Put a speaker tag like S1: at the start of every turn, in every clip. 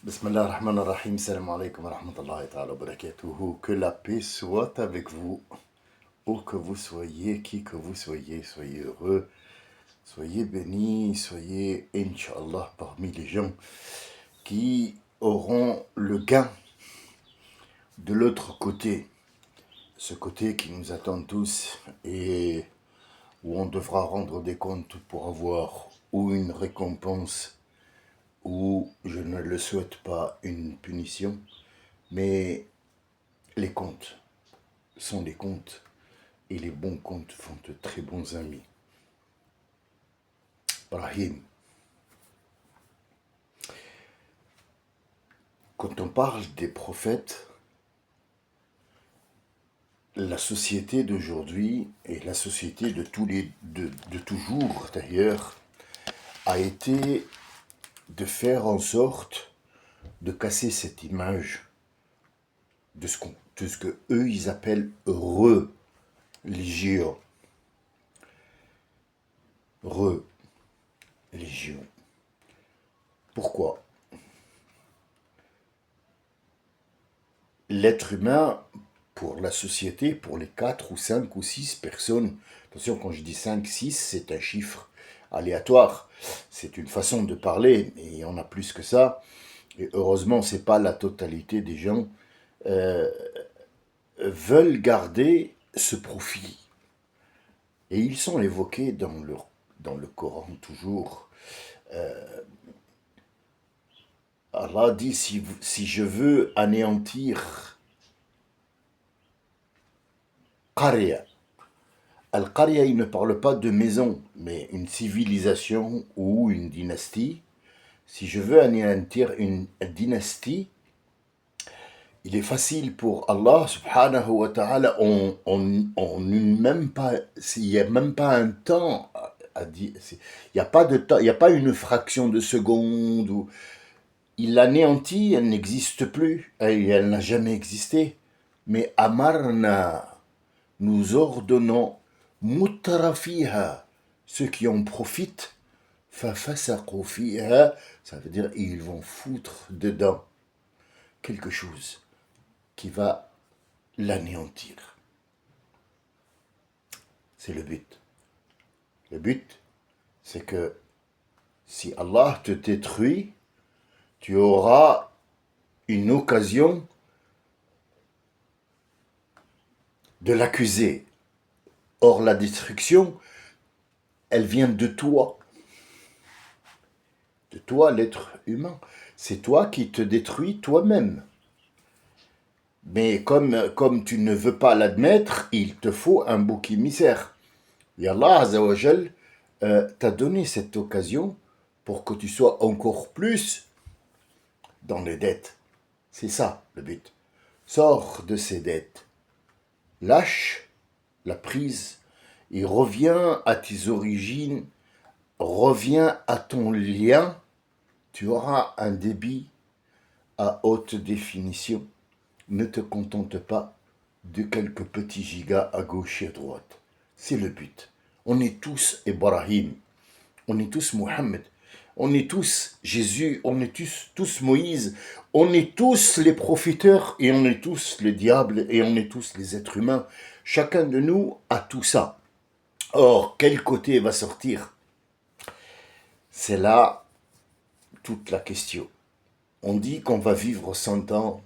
S1: Bismillah ar-Rahman ar-Rahim, salam alaikum wa rahmatullahi ta'ala wa barakatuhu. Que la paix soit avec vous, où que vous soyez, qui que vous soyez, soyez heureux, soyez bénis, soyez, Inch'Allah, parmi les gens qui auront le gain de l'autre côté, ce côté qui nous attend tous et où on devra rendre des comptes pour avoir ou une récompense ou, je ne le souhaite pas, une punition, mais les comptes sont des comptes et les bons comptes font de très bons amis. Brahim, quand on parle des prophètes, la société d'aujourd'hui et la société de toujours d'ailleurs a été de faire en sorte de casser cette image de ce que eux ils appellent religion. Religion. Pourquoi? L'être humain, pour la société, pour les 4 ou 5 ou 6 personnes, attention, quand je dis 5, 6, c'est un chiffre aléatoire, c'est une façon de parler, mais il y en a plus que ça, et heureusement, c'est pas la totalité des gens, veulent garder ce profit. Et ils sont évoqués dans le Coran toujours. Allah dit, si je veux anéantir Qarya. Al-Qarya, il ne parle pas de maison, mais une civilisation ou une dynastie. Si je veux anéantir une dynastie, il est facile pour Allah subhanahu wa ta'ala, même pas, il n'y a même pas un temps à dire, il n'y a pas de temps, il n'y a pas une fraction de seconde où il l'anéantit, elle n'existe plus, et elle n'a jamais existé. Mais Amarna, nous ordonnons mutrafiha, ceux qui en profitent, fafasaqu fiha, ça veut dire ils vont foutre dedans quelque chose qui va l'anéantir. C'est le but. Le but, c'est que si Allah te détruit, tu auras une occasion de l'accuser. Or, la destruction, elle vient de toi. De toi, l'être humain. C'est toi qui te détruis toi-même. Mais comme tu ne veux pas l'admettre, il te faut un bouc émissaire. Et Allah Azzawajal t'a donné cette occasion pour que tu sois encore plus dans les dettes. C'est ça le but. Sors de ces dettes. Lâche la prise et reviens à tes origines. Reviens à ton lien. Tu auras un débit à haute définition. Ne te contente pas de quelques petits gigas à gauche et à droite. C'est le but. On est tous Ibrahim, on est tous Mohammed, on est tous Jésus, on est tous Moïse, on est tous les profiteurs et on est tous les diables et on est tous les êtres humains. Chacun de nous a tout ça. Or, quel côté va sortir? C'est là toute la question. On dit qu'on va vivre 100 ans,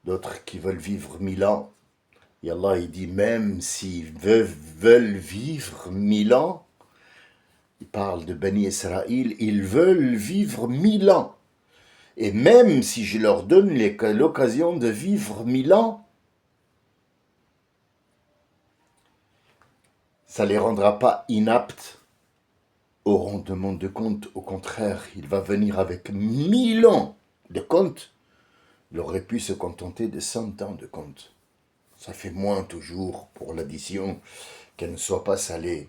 S1: d'autres qui veulent vivre 1000 ans. Et Allah, il dit, même s'ils veulent vivre 1000 ans, il parle de Bani Israël, ils veulent vivre 1000 ans. Et même si je leur donne l'occasion de vivre 1000 ans, ça ne les rendra pas inaptes au rendement de compte. Au contraire, il va venir avec 1000 ans de compte. Il aurait pu se contenter de 100 ans de compte. Ça fait moins toujours pour l'addition, qu'elle ne soit pas salée.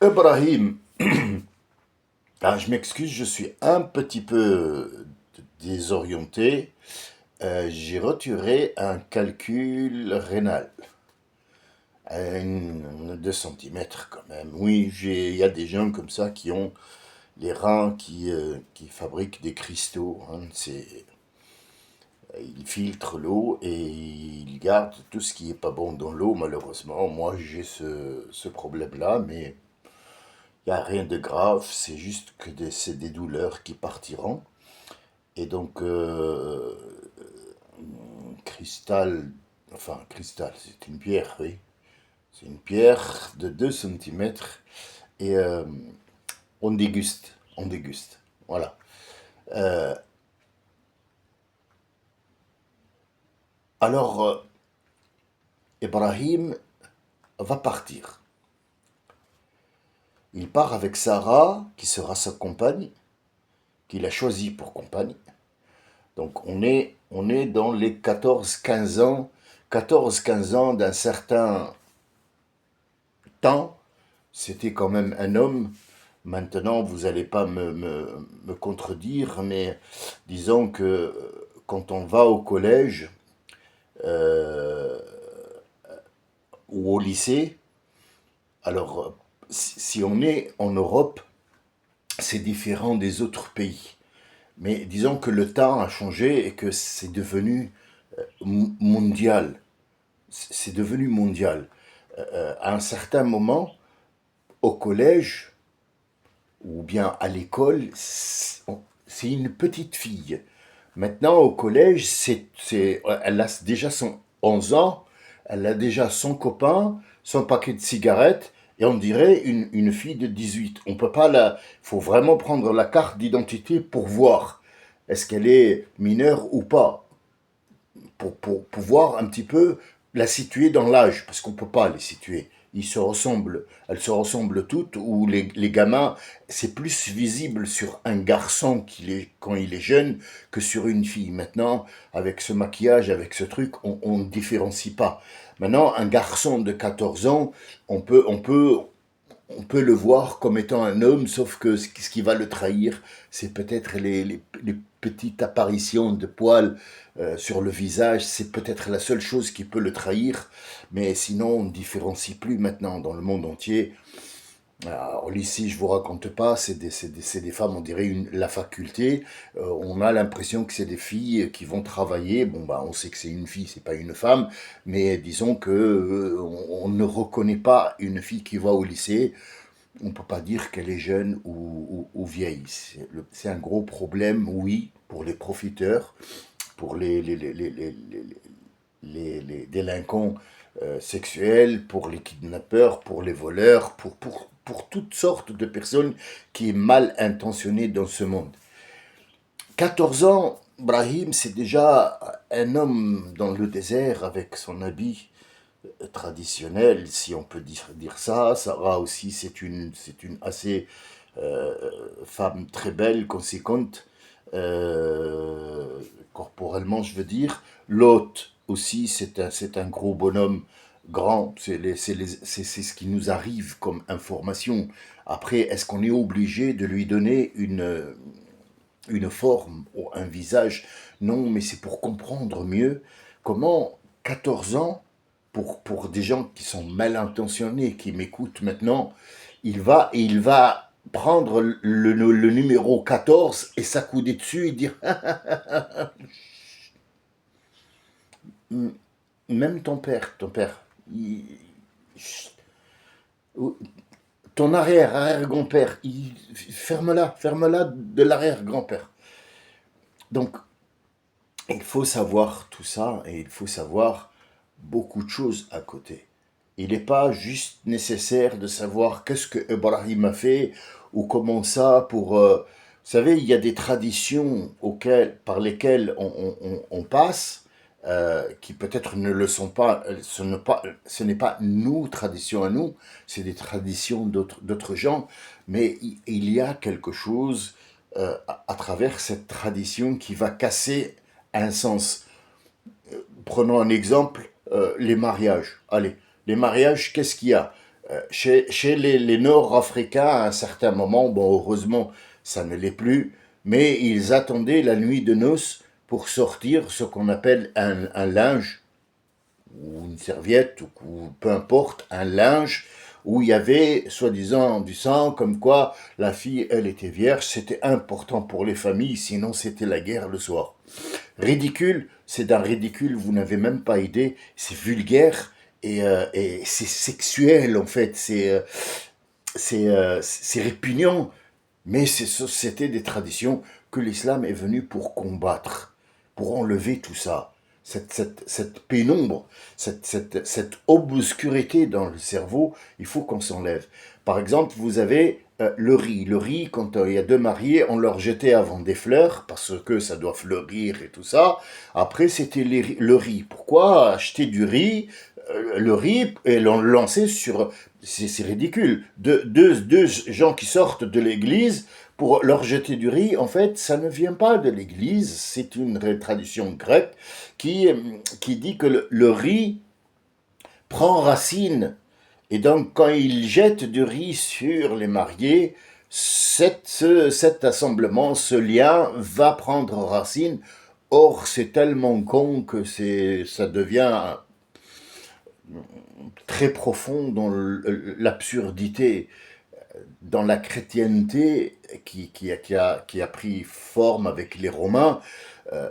S1: Ibrahim, je m'excuse, je suis un petit peu désorienté. J'ai retiré un calcul rénal. 2 centimètres quand même. Oui, il y a des gens comme ça qui ont les reins qui fabriquent des cristaux. Hein, ils filtrent l'eau et ils gardent tout ce qui n'est pas bon dans l'eau, malheureusement. Moi, j'ai ce problème-là, mais il n'y a rien de grave, c'est juste que c'est des douleurs qui partiront. Et donc, cristal, enfin, cristal, c'est une pierre, oui. C'est une pierre de 2 centimètres et on déguste, on déguste. Voilà. Euh, alors, Ibrahim va partir. Il part avec Sarah, qui sera sa compagne, qu'il a choisie pour compagne. Donc on est dans les 14-15 ans, 14-15 ans d'un certain temps. C'était quand même un homme. Maintenant, vous n'allez pas me contredire, mais disons que quand on va au collège euh, ou au lycée, alors si on est en Europe, c'est différent des autres pays. Mais disons que le temps a changé et que c'est devenu mondial. C'est devenu mondial. À un certain moment, au collège ou bien à l'école, c'est une petite fille. Maintenant, au collège, elle a déjà son 11 ans, elle a déjà son copain, son paquet de cigarettes, et on dirait une fille de 18. On peut pas la. Il faut vraiment prendre la carte d'identité pour voir est-ce qu'elle est mineure ou pas, pour pouvoir un petit peu la situer dans l'âge, parce qu'on ne peut pas les situer. Elles se ressemblent toutes, ou les gamins, c'est plus visible sur un garçon quand il est jeune que sur une fille. Maintenant, avec ce maquillage, avec ce truc, on ne différencie pas. Maintenant, un garçon de 14 ans, on peut le voir comme étant un homme, sauf que ce qui va le trahir, c'est peut-être les petites apparitions de poils sur le visage. C'est peut-être la seule chose qui peut le trahir. Mais sinon, on ne différencie plus maintenant dans le monde entier. Alors, ici, je vous raconte pas, c'est des femmes, on dirait la faculté. On a l'impression que c'est des filles qui vont travailler. Bon, bah, on sait que c'est une fille, c'est pas une femme, mais disons que on ne reconnaît pas une fille qui va au lycée. On peut pas dire qu'elle est jeune ou vieille. C'est un gros problème, oui, pour les profiteurs, pour les délinquants sexuels, pour les kidnappeurs, pour les voleurs, pour toutes sortes de personnes qui sont mal intentionnées dans ce monde. 14 ans, Brahim, c'est déjà un homme dans le désert avec son habit traditionnel, si on peut dire ça. Sarah aussi, c'est une assez femme très belle, conséquente, corporellement, je veux dire. L'hôte aussi, c'est un gros bonhomme grand. C'est ce qui nous arrive comme information. Après, est-ce qu'on est obligé de lui donner une forme ou un visage? Non, mais c'est pour comprendre mieux comment 14 ans, pour des gens qui sont mal intentionnés, qui m'écoutent maintenant, il va prendre le numéro 14 et s'accouder dessus et dire même ton père, ton arrière-grand-père, ferme-la de l'arrière-grand-père. Donc, il faut savoir tout ça et il faut savoir beaucoup de choses à côté. Il n'est pas juste nécessaire de savoir qu'est-ce que Ibrahim a fait ou comment ça pour... vous savez, il y a des traditions par lesquelles on passe qui peut-être ne le sont pas. Ce n'est pas nos traditions à nous, c'est des traditions d'autres gens, mais il y a quelque chose à travers cette tradition qui va casser un sens. Prenons un exemple, les mariages. Allez, les mariages, qu'est-ce qu'il y a chez les Nord-Africains, à un certain moment, bon, heureusement, ça ne l'est plus, mais ils attendaient la nuit de noces pour sortir ce qu'on appelle un linge, ou une serviette, ou peu importe, un linge, où il y avait, soi-disant, du sang, comme quoi la fille, elle était vierge, c'était important pour les familles, sinon c'était la guerre le soir. Ridicule, c'est d'un ridicule, vous n'avez même pas idée, c'est vulgaire et c'est sexuel en fait, c'est répugnant, mais c'était des traditions que l'islam est venu pour combattre, pour enlever tout ça, cette pénombre, cette obscurité dans le cerveau, il faut qu'on s'enlève. Par exemple, vous avez le riz. Le riz, quand il y a deux mariés, on leur jetait avant des fleurs, parce que ça doit fleurir et tout ça. Après, c'était le riz. Pourquoi acheter du riz, le riz, et l'on le lancer sur... C'est ridicule. Deux gens qui sortent de l'église pour leur jeter du riz, en fait, ça ne vient pas de l'église, c'est une tradition grecque qui dit que le riz prend racine. Et donc, quand ils jettent du riz sur les mariés, cet assemblement, ce lien va prendre racine. Or, c'est tellement con que ça devient très profond dans l'absurdité, dans la chrétienté qui a pris forme avec les Romains. Euh,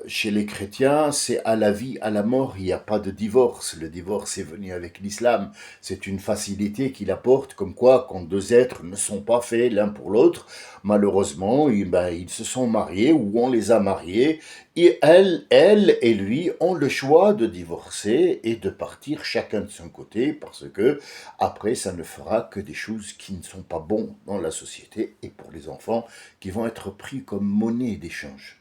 S1: Chez les chrétiens, c'est à la vie, à la mort, il n'y a pas de divorce. Le divorce est venu avec l'islam. C'est une facilité qu'il apporte, comme quoi, quand deux êtres ne sont pas faits l'un pour l'autre, malheureusement, ils se sont mariés ou on les a mariés. Et elle et lui ont le choix de divorcer et de partir chacun de son côté, parce que après, ça ne fera que des choses qui ne sont pas bonnes dans la société et pour les enfants qui vont être pris comme monnaie d'échange.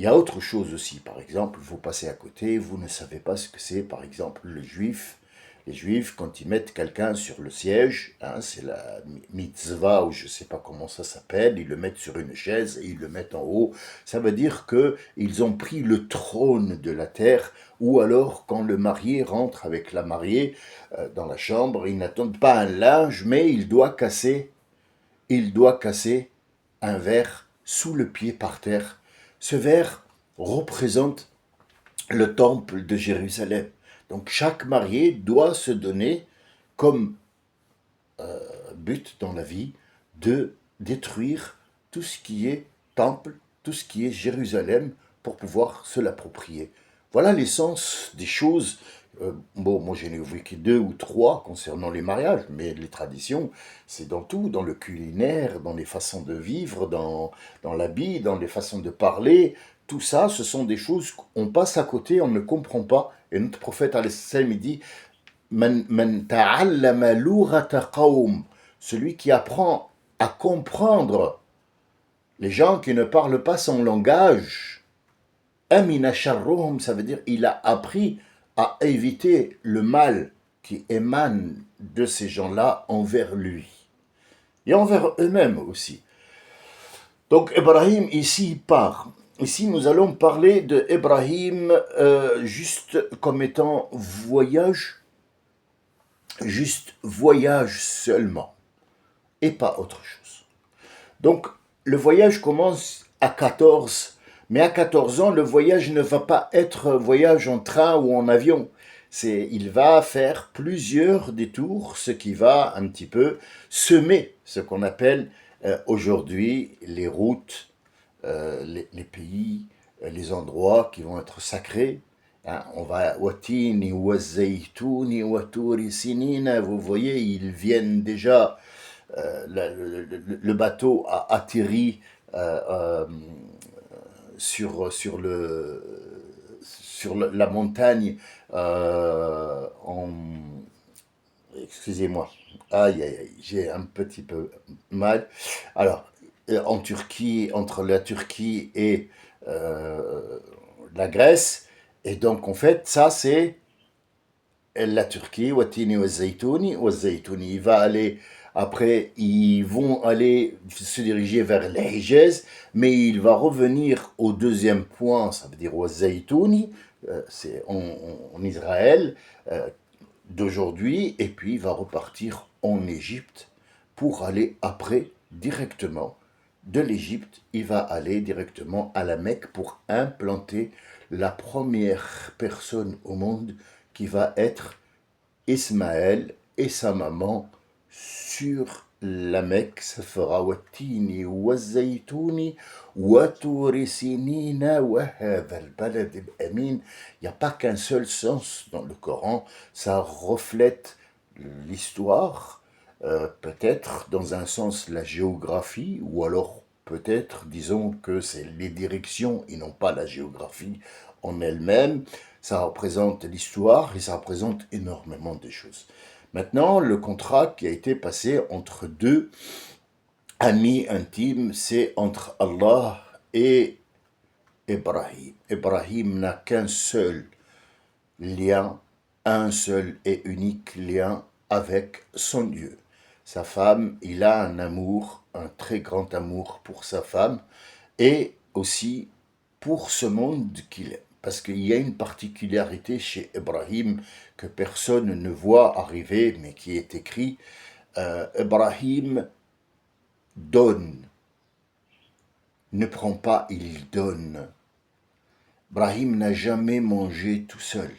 S1: Il y a autre chose aussi, par exemple, vous passez à côté, vous ne savez pas ce que c'est, par exemple, le juif. Les juifs, quand ils mettent quelqu'un sur le siège, hein, c'est la mitzvah, ou je ne sais pas comment ça s'appelle, ils le mettent sur une chaise et ils le mettent en haut. Ça veut dire qu'ils ont pris le trône de la terre, ou alors quand le marié rentre avec la mariée dans la chambre, ils n'attendent pas un linge, mais il doit casser un verre sous le pied par terre. Ce verre représente le temple de Jérusalem. Donc chaque marié doit se donner comme but dans la vie de détruire tout ce qui est temple, tout ce qui est Jérusalem pour pouvoir se l'approprier. Voilà l'essence des choses. Bon, moi j'en ai vécu deux ou trois concernant les mariages, mais les traditions, c'est dans tout, dans le culinaire, dans les façons de vivre, dans l'habit, dans les façons de parler. Tout ça, ce sont des choses qu'on passe à côté, on ne comprend pas. Et notre prophète, alayhi salam, il dit Man ta'allama lughata qawm, celui qui apprend à comprendre les gens qui ne parlent pas son langage. Amina sharruhum, ça veut dire il a appris à éviter le mal qui émane de ces gens-là envers lui et envers eux-mêmes aussi. Donc Ibrahim ici part. Ici nous allons parler de Ibrahim juste comme étant juste voyage seulement et pas autre chose. Donc le voyage commence à 14, mais à 14 ans, le voyage ne va pas être voyage en train ou en avion. Il va faire plusieurs détours, ce qui va un petit peu semer ce qu'on appelle aujourd'hui les routes, les pays, les endroits qui vont être sacrés. Hein, on va Watini, Wazaytouni, Waturi Sinina, vous voyez, ils viennent déjà, le bateau a atterri euh, euh, sur la montagne excusez-moi, aïe, aïe, aïe, j'ai un petit peu mal. Alors, en Turquie, entre la Turquie et la Grèce, et donc en fait, ça c'est la Turquie, Watini wa Zaytouni, il va aller, après, ils vont aller se diriger vers les Hijaz, mais il va revenir au deuxième point, ça veut dire wa Zaytouni, c'est en Israël, d'aujourd'hui, et puis il va repartir en Égypte pour aller après directement de l'Égypte, il va aller directement à la Mecque pour implanter la première personne au monde qui va être Ismaël et sa maman sur la Mecque. Ça fera wattini wazaytouni waturi sinina wa hadha al-balad al-amin. Il n'y a pas qu'un seul sens dans le Coran, ça reflète l'histoire, peut-être dans un sens la géographie, ou alors peut-être, disons que c'est les directions et non pas la géographie en elle-même. Ça représente l'histoire et ça représente énormément de choses. Maintenant, le contrat qui a été passé entre deux amis intimes, c'est entre Allah et Ibrahim. Ibrahim n'a qu'un seul lien, un seul et unique lien avec son Dieu. Sa femme, il a un amour, un très grand amour pour sa femme et aussi pour ce monde qu'il aime. Parce qu'il y a une particularité chez Ibrahim que personne ne voit arriver, mais qui est écrit, Ibrahim donne, ne prend pas, il donne. Ibrahim n'a jamais mangé tout seul.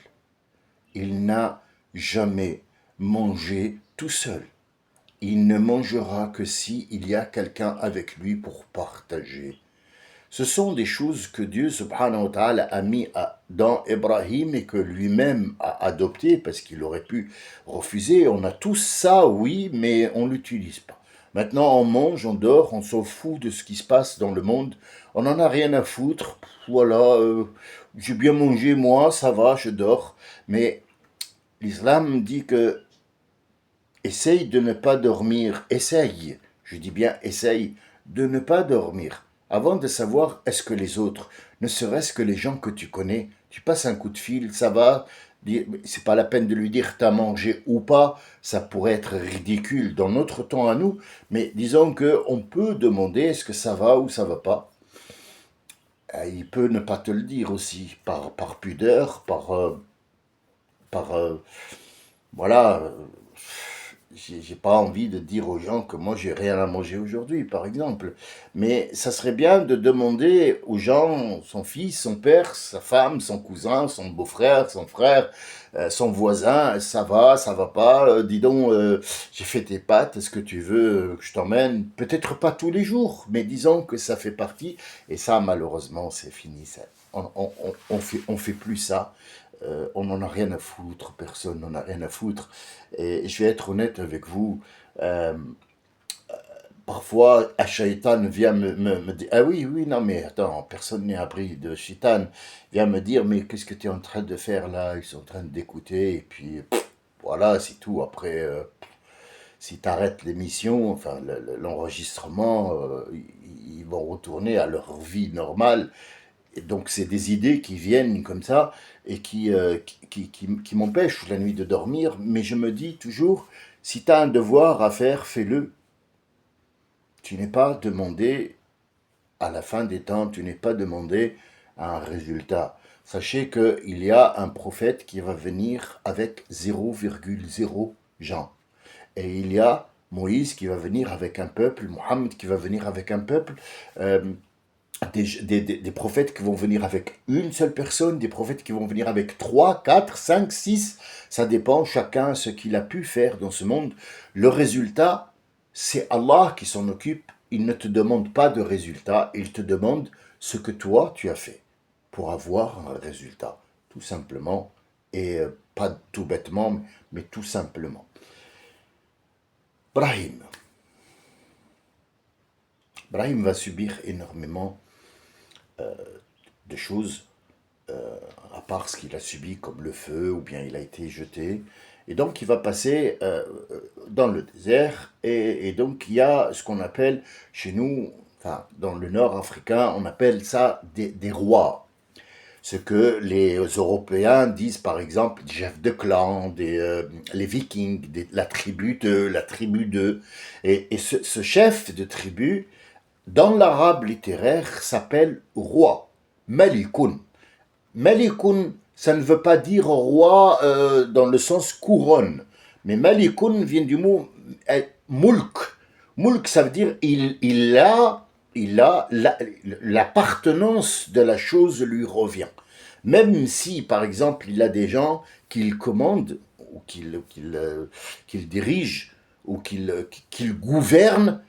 S1: Il n'a jamais mangé tout seul. Il ne mangera que si il y a quelqu'un avec lui pour partager. Ce sont des choses que Dieu subhanahu wa ta'ala a mis dans Ibrahim et que lui-même a adopté parce qu'il aurait pu refuser. On a tous ça, oui, mais on ne l'utilise pas. Maintenant, on mange, on dort, on s'en fout de ce qui se passe dans le monde. On n'en a rien à foutre. Voilà, j'ai bien mangé, moi, ça va, je dors. Mais l'islam dit que essaye de ne pas dormir. Essaye, je dis bien essaye de ne pas dormir avant de savoir est-ce que les autres, ne serait-ce que les gens que tu connais, tu passes un coup de fil, ça va, c'est pas la peine de lui dire t'as mangé ou pas, ça pourrait être ridicule dans notre temps à nous, mais disons que on peut demander est-ce que ça va ou ça va pas. Il peut ne pas te le dire aussi, par pudeur, par voilà, j'ai pas envie de dire aux gens que moi j'ai rien à manger aujourd'hui, par exemple. Mais ça serait bien de demander aux gens, son fils, son père, sa femme, son cousin, son beau-frère, son frère, son voisin, ça va pas, dis donc, j'ai fait tes pâtes, est-ce que tu veux que je t'emmène? Peut-être pas tous les jours, mais disons que ça fait partie, et ça malheureusement c'est fini, ça. On fait plus ça. On n'en a rien à foutre, personne n'en a rien à foutre. Et je vais être honnête avec vous, euh, parfois, un shaitan vient me dire, ah oui, oui, non, mais attends, personne n'est abri de shaitan, vient me dire, mais qu'est-ce que tu es en train de faire là? Ils sont en train d'écouter, et puis voilà, c'est tout. Après, si tu arrêtes l'émission, enfin l'enregistrement, ils vont retourner à leur vie normale. Et donc, c'est des idées qui viennent comme ça et qui m'empêchent la nuit de dormir. Mais je me dis toujours, si tu as un devoir à faire, fais-le. Tu n'es pas demandé à la fin des temps, tu n'es pas demandé à un résultat. Sachez qu'il y a un prophète qui va venir avec 0,0 gens. Et il y a Moïse qui va venir avec un peuple, Mohammed qui va venir avec un peuple. Des prophètes qui vont venir avec une seule personne, des prophètes qui vont venir avec 3, 4, 5, 6. Ça dépend chacun ce qu'il a pu faire dans ce monde. Le résultat, c'est Allah qui s'en occupe. Il ne te demande pas de résultat, il te demande ce que toi tu as fait pour avoir un résultat, tout simplement, et pas tout bêtement, mais tout simplement. Brahim. Brahim va subir énormément de choses, à part ce qu'il a subi comme le feu, ou bien il a été jeté. Et donc il va passer dans le désert, et donc il y a ce qu'on appelle chez nous, enfin dans le nord africain, on appelle ça des rois. Ce que les Européens disent par exemple des chefs de clan, les Vikings, la tribu de. Et ce chef de tribu, dans l'arabe littéraire, s'appelle roi, Malikoun. Malikoun, ça ne veut pas dire roi dans le sens couronne, mais Malikoun vient du mot mulk. Mulk, ça veut dire il a l'appartenance de la chose lui revient. Même si, par exemple, il a des gens qu'il commande, ou qu'il dirige, ou qu'il gouverne,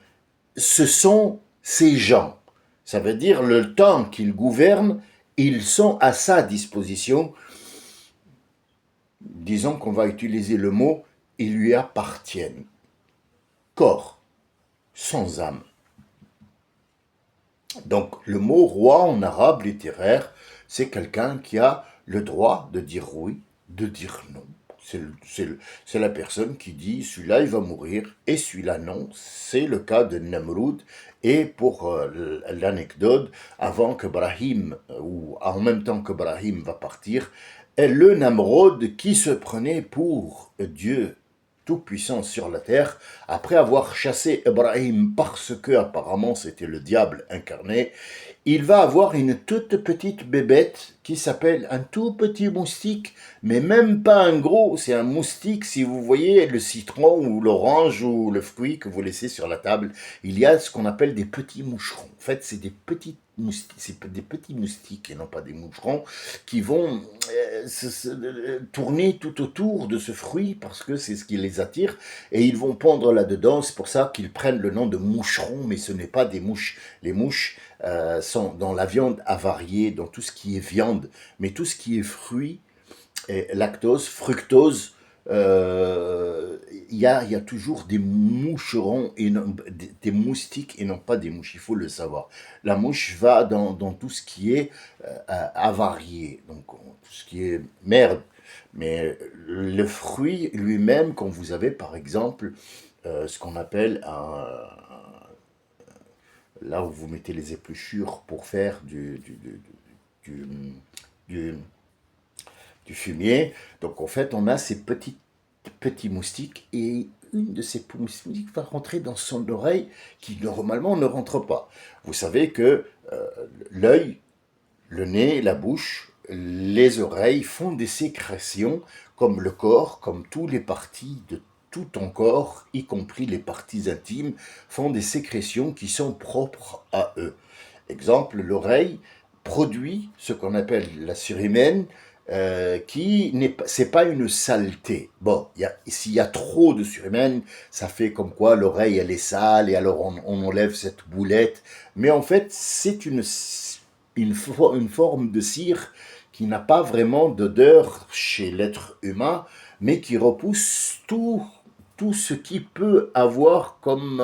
S1: ce sont ces gens. Ça veut dire le temps qu'il gouverne, ils sont à sa disposition. Disons qu'on va utiliser le mot, ils lui appartiennent. Corps, sans âme. Donc le mot roi en arabe littéraire, c'est quelqu'un qui a le droit de dire oui, de dire non. C'est la personne qui dit celui-là il va mourir et celui-là non. C'est le cas de Namrud. Et pour l'anecdote, avant que Brahim, ou en même temps que Brahim va partir, est le Namrud qui se prenait pour Dieu tout-puissant sur la terre, après avoir chassé Ibrahim parce que apparemment c'était le diable incarné, il va avoir une toute petite bébête qui s'appelle un tout petit moustique, mais même pas un gros, c'est un moustique. Si vous voyez le citron ou l'orange ou le fruit que vous laissez sur la table, il y a ce qu'on appelle des petits moucherons. En fait, c'est des petits moustiques, c'est des petits moustiques et non pas des moucherons qui vont tourner tout autour de ce fruit parce que c'est ce qui les attire et ils vont pondre là-dedans. C'est pour ça qu'ils prennent le nom de moucherons, mais ce n'est pas des mouches. Les mouches sont dans la viande avariée, dans tout ce qui est viande, mais tout ce qui est fruits, et lactose, fructose, il y a toujours des moucherons, et non, des moustiques et non pas des mouches, il faut le savoir. La mouche va dans tout ce qui est avarié, donc tout ce qui est merde. Mais le fruit lui-même, quand vous avez par exemple ce qu'on appelle là où vous mettez les épluchures pour faire du, du, du fumier. Donc en fait, on a ces petits moustiques et une de ces moustiques va rentrer dans son oreille qui normalement ne rentre pas. Vous savez que l'œil, le nez, la bouche, les oreilles font des sécrétions comme le corps, comme toutes les parties de tout ton corps, y compris les parties intimes, font des sécrétions qui sont propres à eux. Exemple, l'oreille produit ce qu'on appelle la surhumaine, qui n'est pas, c'est pas une saleté. Bon, s'il y a trop de surhumaine, ça fait comme quoi l'oreille elle est sale et alors on enlève cette boulette. Mais en fait, c'est une forme de cire qui n'a pas vraiment d'odeur chez l'être humain, mais qui repousse tout ce qui peut avoir comme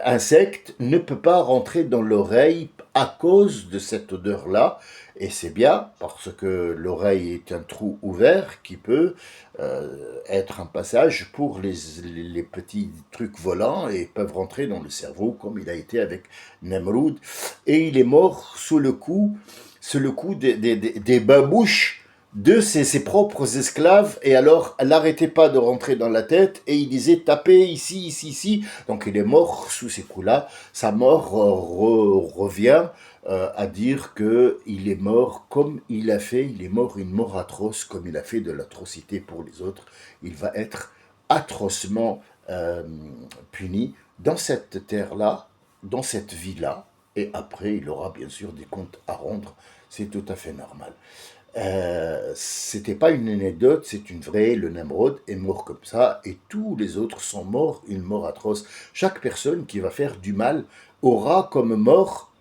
S1: insecte ne peut pas rentrer dans l'oreille à cause de cette odeur-là. Et c'est bien parce que l'oreille est un trou ouvert qui peut être un passage pour les petits trucs volants et peuvent rentrer dans le cerveau comme il a été avec Nemrud. Et il est mort sous le coup des babouches de ses propres esclaves, et alors elle n'arrêtait pas de rentrer dans la tête, et il disait tapez ici, ici, ici, donc il est mort sous ces coups-là. Sa mort revient à dire que il est mort comme il a fait, il est mort une mort atroce, comme il a fait de l'atrocité pour les autres, il va être atrocement puni dans cette terre-là, dans cette vie-là, et après il aura bien sûr des comptes à rendre, c'est tout à fait normal. C'était pas une anecdote, c'est une vraie. Le Namrod est mort comme ça et tous les autres sont morts une mort atroce. Chaque personne qui va faire du mal aura comme mort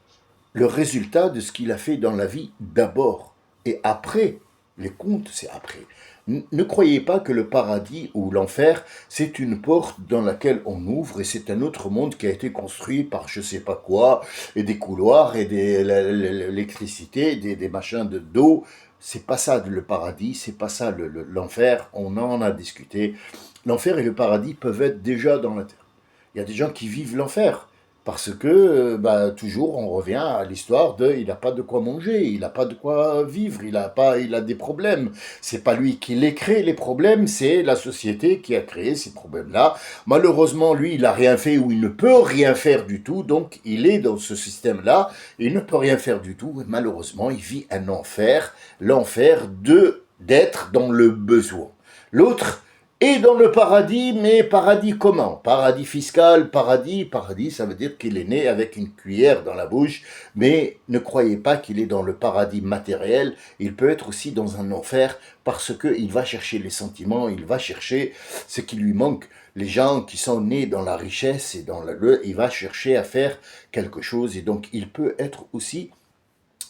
S1: le résultat de ce qu'il a fait dans la vie d'abord. Et après, les comptes, c'est après. Ne croyez pas que le paradis ou l'enfer, c'est une porte dans laquelle on ouvre et c'est un autre monde qui a été construit par je sais pas quoi, et des couloirs et l'électricité, des machins d'eau. C'est pas ça le paradis, c'est pas ça l'enfer, on en a discuté. L'enfer et le paradis peuvent être déjà dans la terre. Il y a des gens qui vivent l'enfer. Parce que toujours on revient à l'histoire de il n'a pas de quoi manger, il n'a pas de quoi vivre, il a des problèmes. C'est pas lui qui les crée les problèmes, c'est la société qui a créé ces problèmes-là. Malheureusement, lui, il a rien fait ou il ne peut rien faire du tout, donc il est dans ce système-là, il ne peut rien faire du tout, et malheureusement, il vit un enfer, l'enfer d'être dans le besoin. L'autre Et dans le paradis, mais paradis comment? Paradis fiscal, paradis, ça veut dire qu'il est né avec une cuillère dans la bouche, mais ne croyez pas qu'il est dans le paradis matériel, il peut être aussi dans un enfer parce qu'il va chercher les sentiments, il va chercher ce qui lui manque. Les gens qui sont nés dans la richesse et il va chercher à faire quelque chose et donc il peut être aussi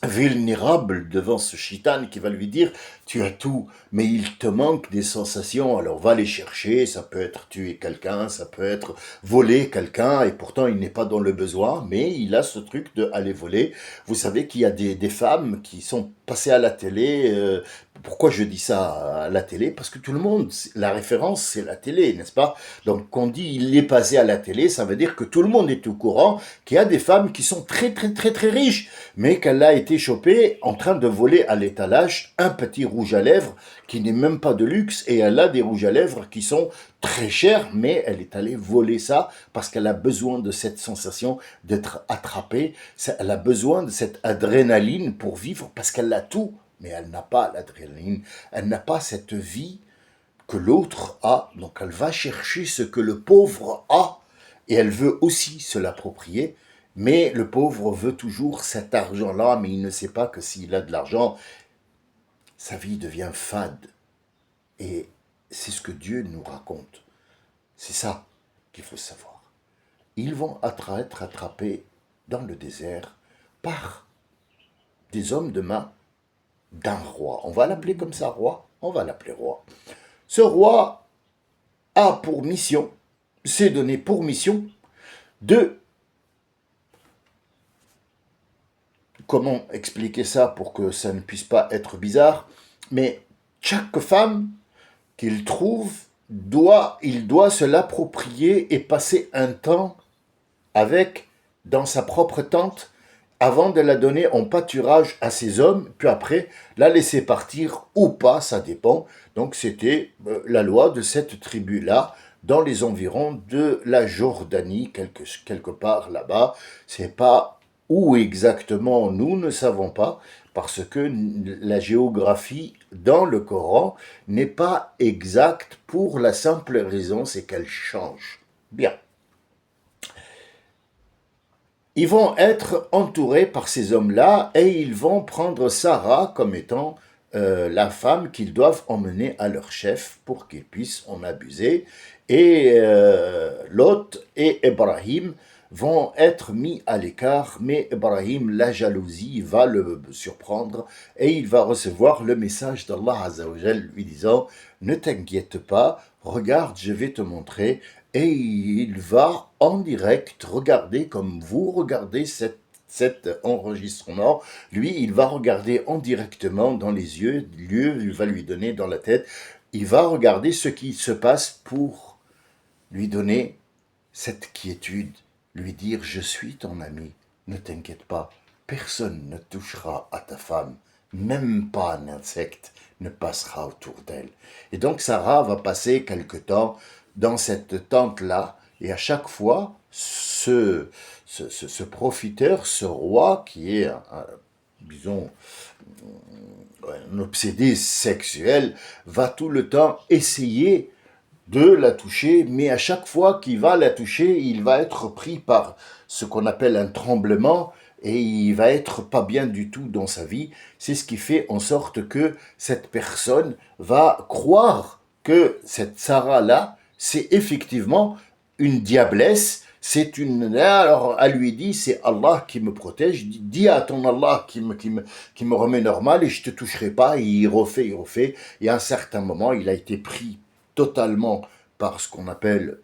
S1: vulnérable devant ce chitan qui va lui dire tu as tout mais il te manque des sensations alors va les chercher, ça peut être tuer quelqu'un, ça peut être voler quelqu'un et pourtant il n'est pas dans le besoin mais il a ce truc de aller voler. Vous savez qu'il y a des femmes qui sont passées à la télé, pourquoi je dis ça à la télé? Parce que tout le monde, la référence c'est la télé, n'est-ce pas? Donc quand on dit il est passé à la télé, ça veut dire que tout le monde est au courant qu'il y a des femmes qui sont très riches mais qu'elle a été chopée en train de voler à l'étalage un petit rouge à lèvres qui n'est même pas de luxe et elle a des rouges à lèvres qui sont très chers mais elle est allée voler ça parce qu'elle a besoin de cette sensation d'être attrapée, elle a besoin de cette adrénaline pour vivre parce qu'elle a tout mais elle n'a pas l'adrénaline, elle n'a pas cette vie que l'autre a, donc elle va chercher ce que le pauvre a et elle veut aussi se l'approprier. Mais le pauvre veut toujours cet argent-là, mais il ne sait pas que s'il a de l'argent, sa vie devient fade. Et c'est ce que Dieu nous raconte. C'est ça qu'il faut savoir. Ils vont être attrapés dans le désert par des hommes de main d'un roi. On va l'appeler comme ça, roi. On va l'appeler roi. Ce roi a pour mission, s'est donné pour mission de... Comment expliquer ça pour que ça ne puisse pas être bizarre? Mais chaque femme qu'il trouve, il doit se l'approprier et passer un temps avec dans sa propre tente avant de la donner en pâturage à ses hommes, puis après la laisser partir ou pas, ça dépend. Donc c'était la loi de cette tribu-là, dans les environs de la Jordanie, quelque part là-bas. C'est pas où exactement, nous ne savons pas, parce que la géographie dans le Coran n'est pas exacte pour la simple raison, c'est qu'elle change. Bien. Ils vont être entourés par ces hommes-là et ils vont prendre Sarah comme étant la femme qu'ils doivent emmener à leur chef pour qu'ils puissent en abuser. Et Lot et Ibrahim vont être mis à l'écart, mais Ibrahim, la jalousie va le surprendre et il va recevoir le message d'Allah Azzawajal lui disant « Ne t'inquiète pas, regarde, je vais te montrer » et il va en direct regarder comme vous regardez cet enregistrement. Lui, il va regarder en directement dans les yeux, Dieu va lui donner dans la tête, il va regarder ce qui se passe pour lui donner cette quiétude, lui dire « Je suis ton ami, ne t'inquiète pas, personne ne touchera à ta femme, même pas un insecte ne passera autour d'elle. » Et donc Sarah va passer quelque temps dans cette tente-là, et à chaque fois, ce profiteur, ce roi qui est, disons, un obsédé sexuel, va tout le temps essayer de la toucher, mais à chaque fois qu'il va la toucher, il va être pris par ce qu'on appelle un tremblement et il va être pas bien du tout dans sa vie. C'est ce qui fait en sorte que cette personne va croire que cette Sarah-là, c'est effectivement une diablesse, c'est une... Alors, elle lui dit, c'est Allah qui me protège, dis à ton Allah qui me remet normal et je te toucherai pas, et il refait, et à un certain moment, il a été pris totalement par ce qu'on appelle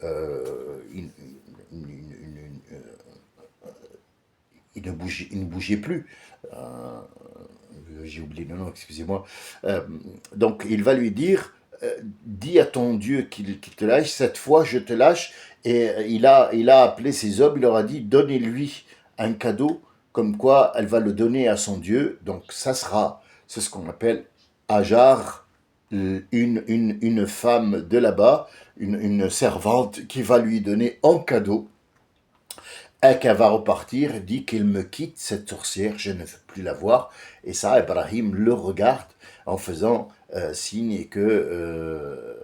S1: il ne bougeait plus. J'ai oublié le nom, excusez-moi. Donc il va lui dire, dis à ton Dieu qu'il te lâche, cette fois je te lâche. Et il a appelé ses hommes, il leur a dit, donnez-lui un cadeau, comme quoi elle va le donner à son Dieu. Donc ça sera, c'est ce qu'on appelle Hajar, une femme de là-bas, une servante qui va lui donner en cadeau, et qu'elle va repartir, dit qu'il me quitte cette sorcière, je ne veux plus la voir. Et ça, Ibrahim le regarde en faisant signe que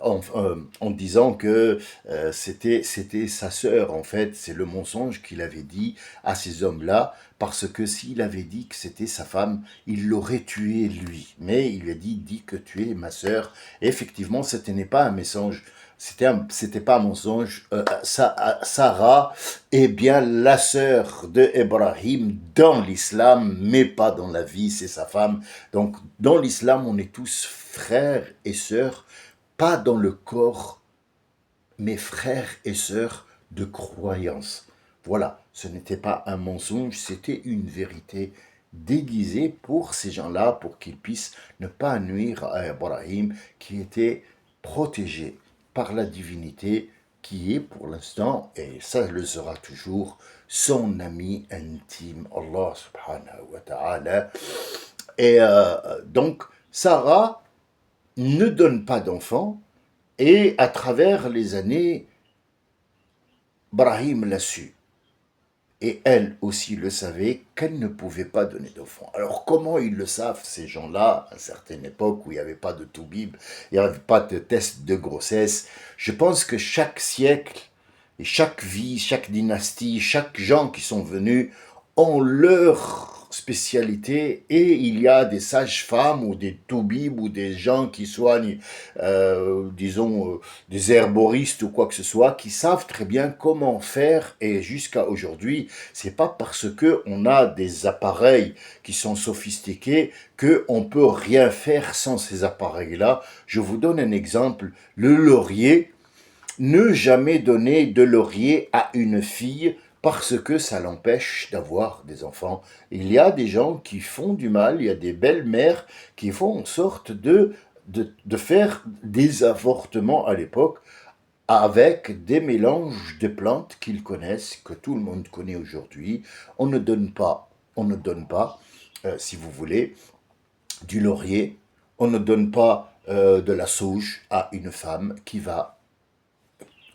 S1: en disant que c'était sa sœur, en fait. C'est le mensonge qu'il avait dit à ces hommes-là, parce que s'il avait dit que c'était sa femme, il l'aurait tué lui. Mais il lui a dit, dis que tu es ma sœur. Et effectivement, ce n'est pas un mensonge. C'était pas un mensonge. Sarah est bien la sœur de Ibrahim dans l'islam, mais pas dans la vie, c'est sa femme. Donc, dans l'islam, on est tous frères et sœurs, pas dans le corps, mais frères et sœurs de croyance. Voilà, ce n'était pas un mensonge, c'était une vérité déguisée pour ces gens-là, pour qu'ils puissent ne pas nuire à Ibrahim, qui était protégé par la divinité, qui est pour l'instant, et ça le sera toujours, son ami intime, Allah subhanahu wa ta'ala. Et donc, Sarah ne donne pas d'enfant, et à travers les années, Brahim l'a su. Et elle aussi le savait qu'elle ne pouvait pas donner d'enfant. Alors comment ils le savent, ces gens-là, à une certaine époque où il n'y avait pas de toubib, il n'y avait pas de test de grossesse? Je pense que chaque siècle, et chaque vie, chaque dynastie, chaque gens qui sont venus ont leur spécialité, et il y a des sages-femmes ou des toubibs ou des gens qui soignent, des herboristes ou quoi que ce soit, qui savent très bien comment faire. Et jusqu'à aujourd'hui, c'est pas parce que on a des appareils qui sont sophistiqués que on peut rien faire sans ces appareils-là. Je vous donne un exemple, le laurier. Ne jamais donner de laurier à une fille parce que ça l'empêche d'avoir des enfants. Il y a des gens qui font du mal, il y a des belles-mères qui font en sorte de faire des avortements à l'époque avec des mélanges de plantes qu'ils connaissent, que tout le monde connaît aujourd'hui. On ne donne pas, si vous voulez, du laurier, on ne donne pas de la sauge à une femme qui va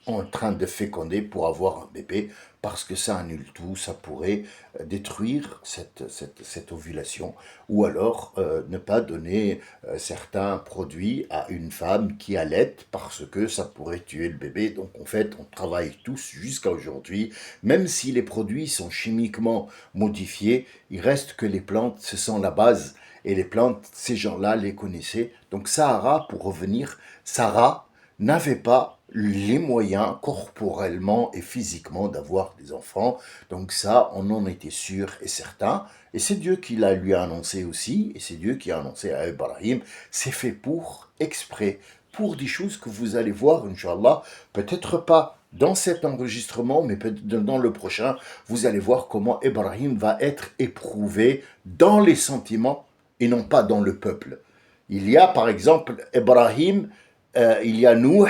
S1: en train de féconder pour avoir un bébé, parce que ça annule tout, ça pourrait détruire cette ovulation, ou alors ne pas donner certains produits à une femme qui allait, parce que ça pourrait tuer le bébé. Donc en fait, on travaille tous jusqu'à aujourd'hui, même si les produits sont chimiquement modifiés, il reste que les plantes, ce sont la base, et les plantes, ces gens-là les connaissaient. Donc Sarah, pour revenir, Sarah n'avait pas les moyens corporellement et physiquement d'avoir des enfants. Donc ça, on en était sûr et certain. Et c'est Dieu qui lui a annoncé aussi, et c'est Dieu qui a annoncé à Ibrahim, c'est fait pour, exprès, pour des choses que vous allez voir, Inch'Allah, peut-être pas dans cet enregistrement, mais peut-être dans le prochain, vous allez voir comment Ibrahim va être éprouvé dans les sentiments et non pas dans le peuple. Il y a par exemple Ibrahim, il y a Nouh.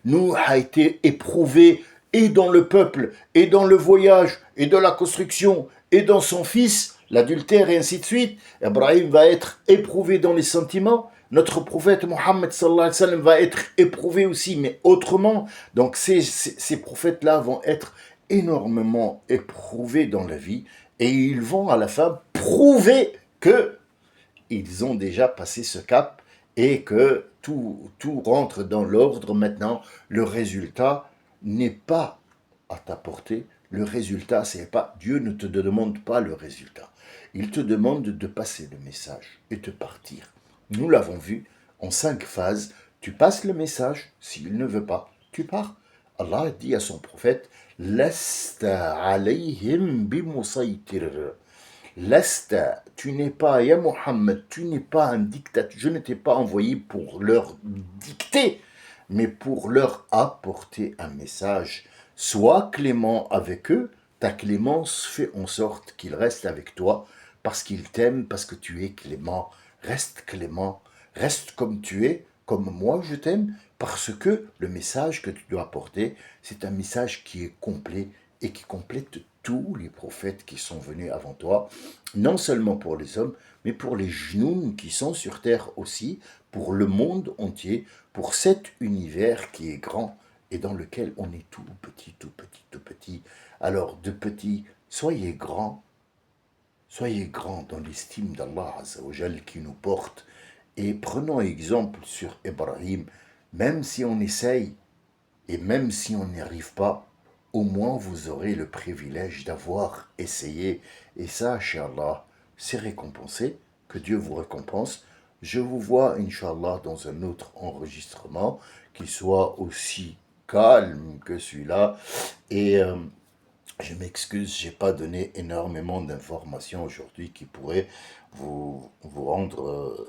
S1: Nouh a été éprouvé et dans le peuple, et dans le voyage, et dans la construction, et dans son fils, l'adultère, et ainsi de suite. Ibrahim va être éprouvé dans les sentiments. Notre prophète Mohammed sallallahu alayhi wa sallam va être éprouvé aussi, mais autrement. Donc ces prophètes-là vont être énormément éprouvés dans la vie, et ils vont à la fin prouver que ils ont déjà passé ce cap et que tout rentre dans l'ordre maintenant. Le résultat n'est pas à ta portée. Le résultat, c'est pas, Dieu ne te demande pas le résultat. Il te demande de passer le message et de partir. Nous l'avons vu en 5 phases. Tu passes le message, s'il ne veut pas, tu pars. Allah dit à son prophète, Lasta alayhim bimusaytir. Lasta, tu n'es pas, ya Mohammed, tu n'es pas un dictateur. Je ne t'ai pas envoyé pour leur dicter, mais pour leur apporter un message. Sois clément avec eux. Ta clémence fait en sorte qu'ils restent avec toi parce qu'ils t'aiment, parce que tu es clément. Reste clément, reste comme tu es, comme moi je t'aime, parce que le message que tu dois apporter, c'est un message qui est complet et qui complète tous les prophètes qui sont venus avant toi, non seulement pour les hommes, mais pour les genoux qui sont sur terre aussi, pour le monde entier, pour cet univers qui est grand et dans lequel on est tout petit, tout petit, tout petit. Alors, de petits, soyez grands dans l'estime d'Allah Azzawajal qui nous porte, et prenons exemple sur Ibrahim. Même si on essaye et même si on n'y arrive pas, au moins vous aurez le privilège d'avoir essayé. Et ça, Inch'Allah, c'est récompensé. Que Dieu vous récompense. Je vous vois, Inch'Allah, dans un autre enregistrement qui soit aussi calme que celui-là. Et je m'excuse, j'ai pas donné énormément d'informations aujourd'hui qui pourraient vous rendre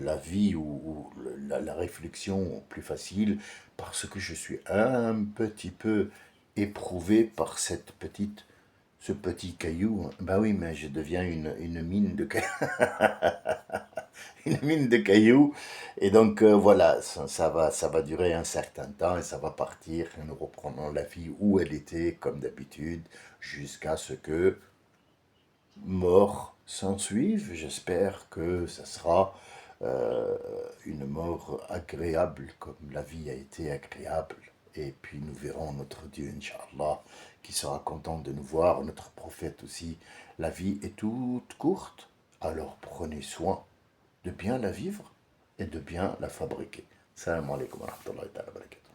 S1: la vie ou la réflexion plus facile parce que je suis un petit peu éprouvé par ce petit caillou. Ben oui, mais je deviens une mine de une mine de cailloux. Et donc voilà, ça va durer un certain temps et ça va partir. Et nous reprendrons la vie où elle était, comme d'habitude, jusqu'à ce que mort s'en suive. J'espère que ça sera euh, une mort agréable, comme la vie a été agréable. Et puis nous verrons notre Dieu, Inch'Allah, qui sera content de nous voir, notre prophète aussi. La vie est toute courte, alors prenez soin de bien la vivre et de bien la fabriquer. Salam alaikum wa rahmatullahi wa barakatuh.